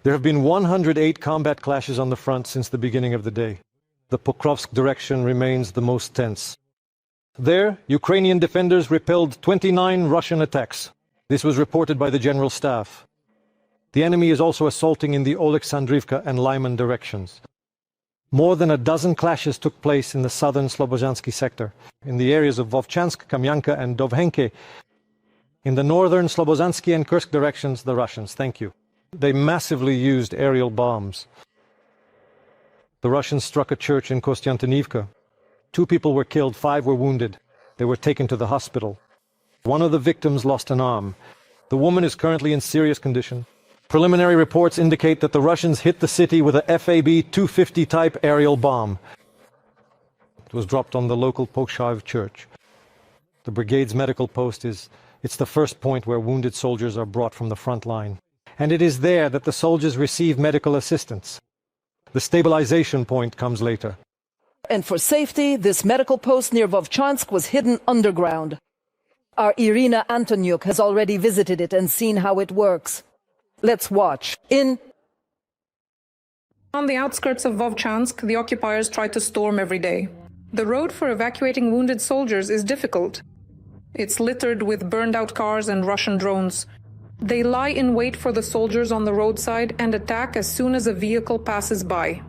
There have been 108 combat clashes on the front since the beginning of the day. The Pokrovsk direction remains the most tense. There, Ukrainian defenders repelled 29 Russian attacks. This was reported by the General Staff. The enemy is also assaulting in the Oleksandrivka and Lyman directions. More than a dozen clashes took place in the southern Slobozhansky sector, in the areas of Vovchansk, Kamyanka and Dovhenke. In the northern Slobozhansky and Kursk directions, the Russians, thank you. They massively used aerial bombs. The Russians struck a church in Kostyantynivka. 2 people were killed, 5 were wounded. They were taken to the hospital. One of the victims lost an arm. The woman is currently in serious condition. Preliminary reports indicate that the Russians hit the city with a FAB-250 type aerial bomb. It was dropped on the local Pokrovsk church. The brigade's medical post it's the first point where wounded soldiers are brought from the front line. And it is there that the soldiers receive medical assistance. The stabilization point comes later. And for safety, this medical post near Vovchansk was hidden underground. Our Irina Antoniuk has already visited it and seen how it works. Let's watch. On the outskirts of Vovchansk, the occupiers try to storm every day. The road for evacuating wounded soldiers is difficult. It's littered with burned-out cars and Russian drones. They lie in wait for the soldiers on the roadside and attack as soon as a vehicle passes by.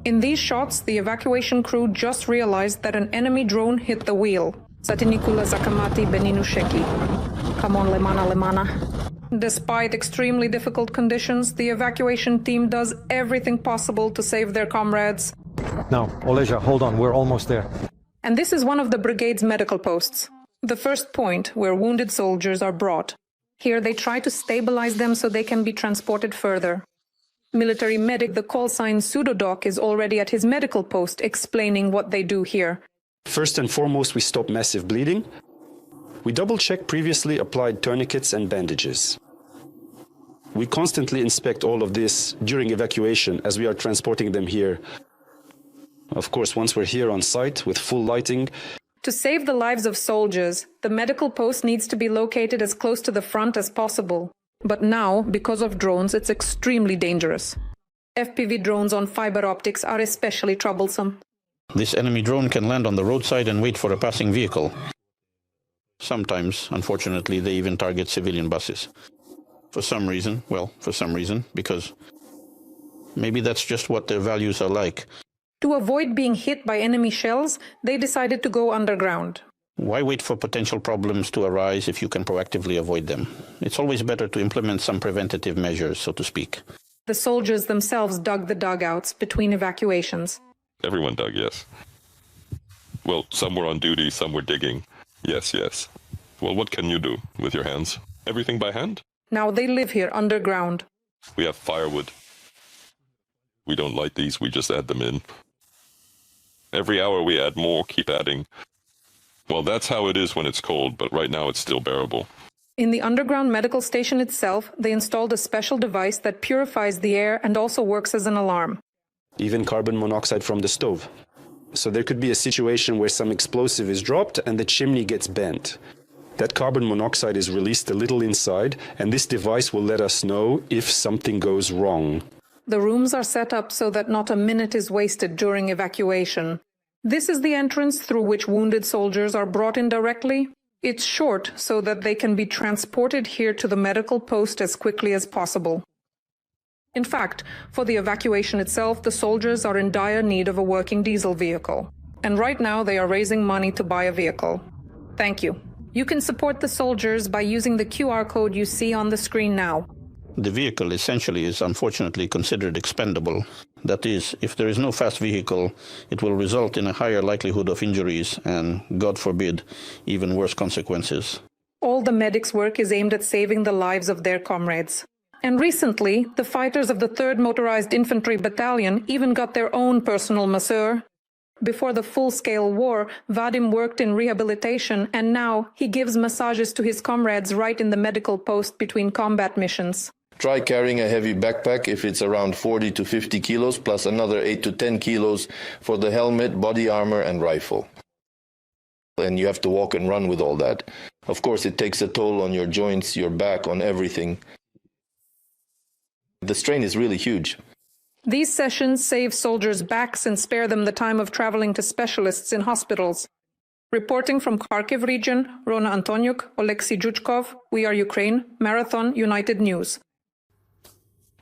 In these shots, the evacuation crew just realized that an enemy drone hit the wheel. Satinikula zakamati beninusheki. Come on, Lemana. Despite extremely difficult conditions, the evacuation team does everything possible to save their comrades. Now, Olesia, hold on, we're almost there. And this is one of the brigade's medical posts. The first point where wounded soldiers are brought. Here they try to stabilize them so they can be transported further. Military medic, the call sign Pseudodoc, is already at his medical post explaining what they do here. First and foremost, we stop massive bleeding. We double-check previously applied tourniquets and bandages. We constantly inspect all of this during evacuation as we are transporting them here. Of course, once we're here on site with full lighting. To save the lives of soldiers, the medical post needs to be located as close to the front as possible. But now, because of drones, it's extremely dangerous. FPV drones on fiber optics are especially troublesome. This enemy drone can land on the roadside and wait for a passing vehicle. Sometimes, unfortunately, they even target civilian buses. For some reason, because maybe that's just what their values are like. To avoid being hit by enemy shells, they decided to go underground. Why wait for potential problems to arise if you can proactively avoid them? It's always better to implement some preventative measures, so to speak. The soldiers themselves dug the dugouts between evacuations. Everyone dug, yes. Well, some were on duty, some were digging. Yes. Well, what can you do with your hands? Everything by hand? Now they live here underground. We have firewood. We don't light these, we just add them in. Every hour we add more, keep adding. Well, that's how it is when it's cold, but right now it's still bearable. In the underground medical station itself, they installed a special device that purifies the air and also works as an alarm. Even carbon monoxide from the stove. So there could be a situation where some explosive is dropped and the chimney gets bent. That carbon monoxide is released a little inside, and this device will let us know if something goes wrong. The rooms are set up so that not a minute is wasted during evacuation. This is the entrance through which wounded soldiers are brought in directly. It's short so that they can be transported here to the medical post as quickly as possible. In fact, for the evacuation itself, the soldiers are in dire need of a working diesel vehicle. And right now they are raising money to buy a vehicle. Thank you. You can support the soldiers by using the QR code you see on the screen now. The vehicle essentially is unfortunately considered expendable. That is, if there is no fast vehicle, it will result in a higher likelihood of injuries and, God forbid, even worse consequences. All the medics' work is aimed at saving the lives of their comrades. And recently, the fighters of the 3rd Motorized Infantry Battalion even got their own personal masseur. Before the full-scale war, Vadim worked in rehabilitation, and now he gives massages to his comrades right in the medical post between combat missions. Try carrying a heavy backpack if it's around 40 to 50 kilos, plus another 8 to 10 kilos for the helmet, body armor, and rifle. And you have to walk and run with all that. Of course, it takes a toll on your joints, your back, on everything. The strain is really huge. These sessions save soldiers' backs and spare them the time of traveling to specialists in hospitals. Reporting from Kharkiv region, Rona Antoniuk, Oleksiy Juchkov, We Are Ukraine, Marathon, United News.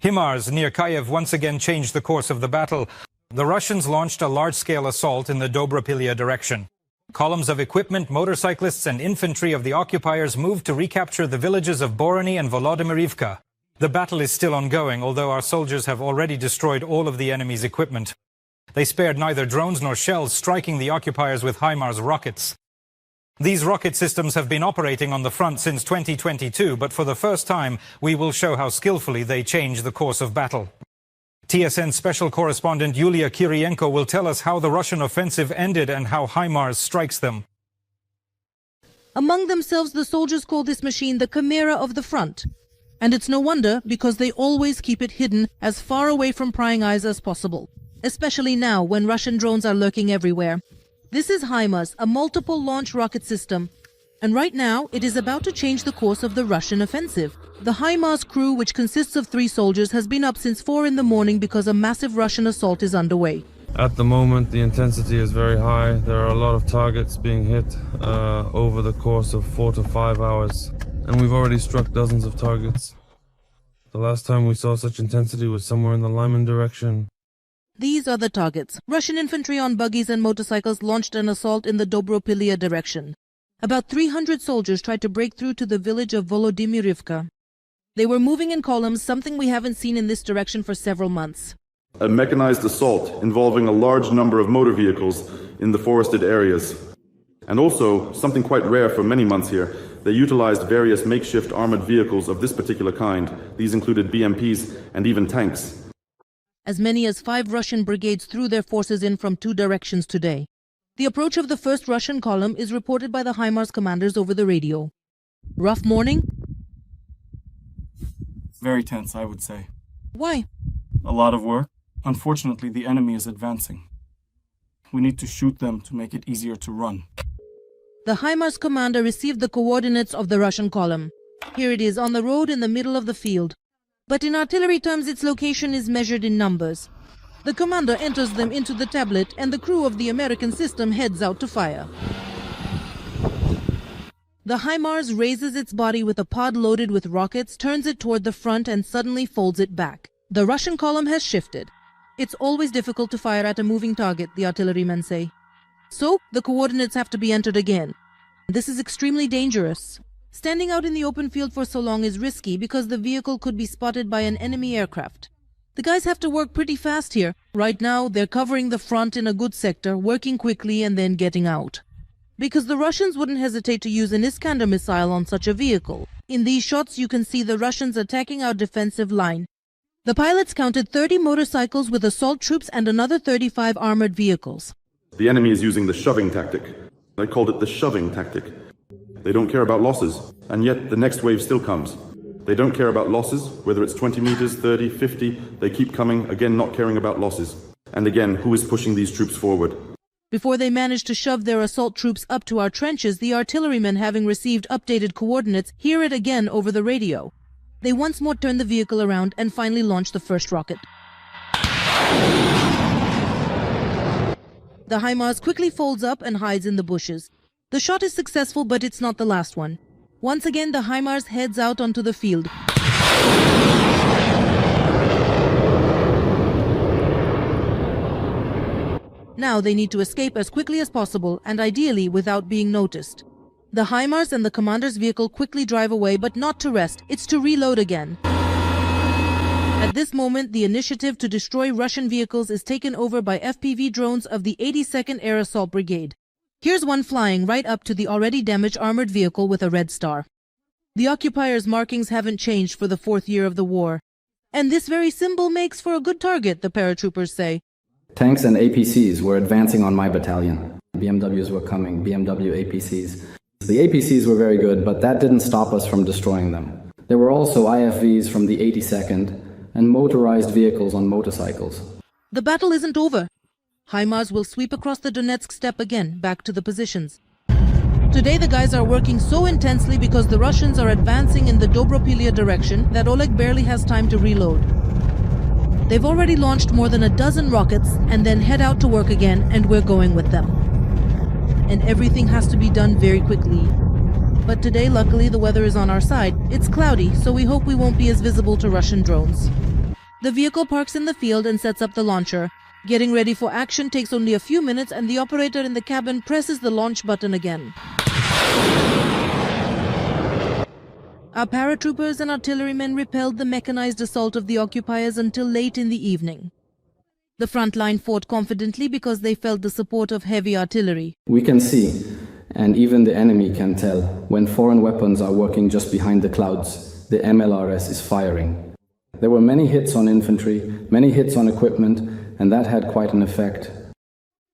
HIMARS near Kyiv once again changed the course of the battle. The Russians launched a large-scale assault in the Dobropilya direction. Columns of equipment, motorcyclists and infantry of the occupiers moved to recapture the villages of Borony and Volodymyrivka. The battle is still ongoing, although our soldiers have already destroyed all of the enemy's equipment. They spared neither drones nor shells, striking the occupiers with HIMARS rockets. These rocket systems have been operating on the front since 2022, but for the first time, we will show how skillfully they change the course of battle. TSN special correspondent Yulia Kirienko will tell us how the Russian offensive ended and how HIMARS strikes them. Among themselves, the soldiers call this machine the Chimera of the front. And it's no wonder, because they always keep it hidden as far away from prying eyes as possible. Especially now, when Russian drones are lurking everywhere. This is HIMARS, a multiple-launch rocket system. And right now, it is about to change the course of the Russian offensive. The HIMARS crew, which consists of 3 soldiers, has been up since 4 in the morning because a massive Russian assault is underway. At the moment, the intensity is very high. There are a lot of targets being hit over the course of 4 to 5 hours. And we've already struck dozens of targets. The last time we saw such intensity was somewhere in the Lyman direction. These are the targets. Russian infantry on buggies and motorcycles launched an assault in the Dobropilya direction. About 300 soldiers tried to break through to the village of Volodymyrivka. They were moving in columns, something we haven't seen in this direction for several months. A mechanized assault involving a large number of motor vehicles in the forested areas. And also, something quite rare for many months here, they utilized various makeshift armored vehicles of this particular kind. These included BMPs and even tanks. As many as 5 Russian brigades threw their forces in from 2 directions today. The approach of the first Russian column is reported by the HIMARS commanders over the radio. Rough morning? Very tense, I would say. Why? A lot of work. Unfortunately, the enemy is advancing. We need to shoot them to make it easier to run. The HIMARS commander received the coordinates of the Russian column. Here it is, on the road in the middle of the field. But in artillery terms, its location is measured in numbers. The commander enters them into the tablet, and the crew of the American system heads out to fire. The HIMARS raises its body with a pod loaded with rockets, turns it toward the front, and suddenly folds it back. The Russian column has shifted. It's always difficult to fire at a moving target, the artillerymen say. So, the coordinates have to be entered again. This is extremely dangerous. Standing out in the open field for so long is risky because the vehicle could be spotted by an enemy aircraft. The guys have to work pretty fast here. Right now, they're covering the front in a good sector, working quickly and then getting out. Because the Russians wouldn't hesitate to use an Iskander missile on such a vehicle. In these shots, you can see the Russians attacking our defensive line. The pilots counted 30 motorcycles with assault troops and another 35 armored vehicles. The enemy is using the shoving tactic. They called it the shoving tactic. They don't care about losses, and yet the next wave still comes. They don't care about losses, whether it's 20 meters, 30, 50, they keep coming, again not caring about losses. And again, who is pushing these troops forward? Before they manage to shove their assault troops up to our trenches, the artillerymen, having received updated coordinates, hear it again over the radio. They once more turn the vehicle around and finally launch the first rocket. The HIMARS quickly folds up and hides in the bushes. The shot is successful, but it's not the last one. Once again, the HIMARS heads out onto the field. Now they need to escape as quickly as possible, and ideally without being noticed. The HIMARS and the commander's vehicle quickly drive away, but not to rest, it's to reload again. At this moment, the initiative to destroy Russian vehicles is taken over by FPV drones of the 82nd Air Assault Brigade. Here's one flying right up to the already damaged armored vehicle with a red star. The occupiers' markings haven't changed for the 4th year of the war. And this very symbol makes for a good target, the paratroopers say. Tanks and APCs were advancing on my battalion. BMWs were coming, BMW APCs. The APCs were very good, but that didn't stop us from destroying them. There were also IFVs from the 82nd and motorized vehicles on motorcycles. The battle isn't over. HIMARS will sweep across the Donetsk steppe again, back to the positions. Today the guys are working so intensely because the Russians are advancing in the Dobropilya direction that Oleg barely has time to reload. They've already launched more than a dozen rockets and then head out to work again, and we're going with them. And everything has to be done very quickly. But today, luckily, the weather is on our side. It's cloudy, so we hope we won't be as visible to Russian drones. The vehicle parks in the field and sets up the launcher. Getting ready for action takes only a few minutes, and the operator in the cabin presses the launch button again. Our paratroopers and artillerymen repelled the mechanized assault of the occupiers until late in the evening. The front line fought confidently because they felt the support of heavy artillery. We can see, and even the enemy can tell, when foreign weapons are working just behind the clouds, the MLRS is firing. There were many hits on infantry, many hits on equipment, and that had quite an effect.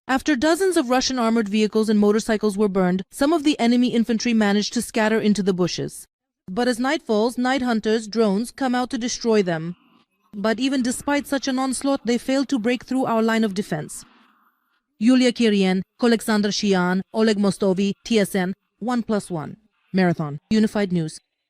After dozens of Russian armored vehicles and motorcycles were burned, some of the enemy infantry managed to scatter into the bushes. But as night falls, night hunters, drones, come out to destroy them. But even despite such an onslaught, they failed to break through our line of defense. Yulia Kirien, Oleksandr Shian, Oleg Mostovi, TSN, 1+1. Marathon, Unified News.